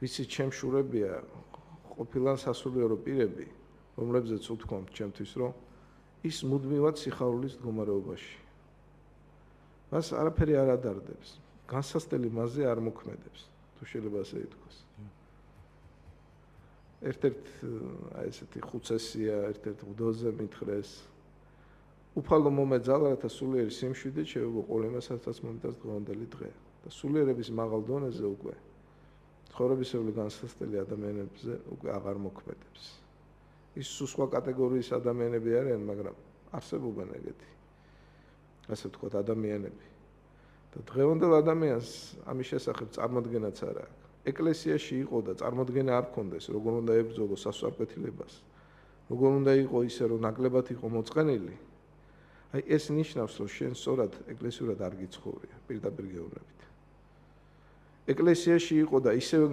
ვიცი ჩემ შურებია ყოფილან სასულიერო პირები, რომლებზეც უთქვამთ ჩემთვის, რომ ის მუდმივად სიხარულის მდგომარეობაში. მას არაფერი არ ადარდებს, განსასწრელი მასზე არ მოქმედებს, თუ შეიძლება ასე ითქვას. ერთ-ერთ აი ესეთი ხუცესია, ერთ-ერთ უდოზე მითხრეს. უფალო მომეძალა, რათა სულიერი სიმშვიდე შევეღო ყოველ იმასაც მომიტანს დღევანდელი დღე. და სულიერების მაღალ დონეზე უკვე ცხოვრებისეული განსასწრელი ადამიანებზე უკვე აღარ მოქმედებს. ის სხვა კატეგორიის ადამიანები არიან, მაგრამ არსებობენ ეგეთი. ასე ვთქვათ, ადამიანები. და დღევანდელ ადამიანს ამის შესახებ წარმოდგენაც არ აქვს. ეკლესიაში იყო და წარმოდგენა არ ქონდეს, როგორ უნდა ებრძოლო სასწორკვეთილებას, როგორ უნდა იყო ისე, რომ ნაკლებად იყო მოწყენილი. აი ეს ნიშნავს, რომ შენ სწორად ეკლესიურად არ გიცხოვრია, პირდაპირ გეუბნებით. ეკლესიაში იყო და ისევე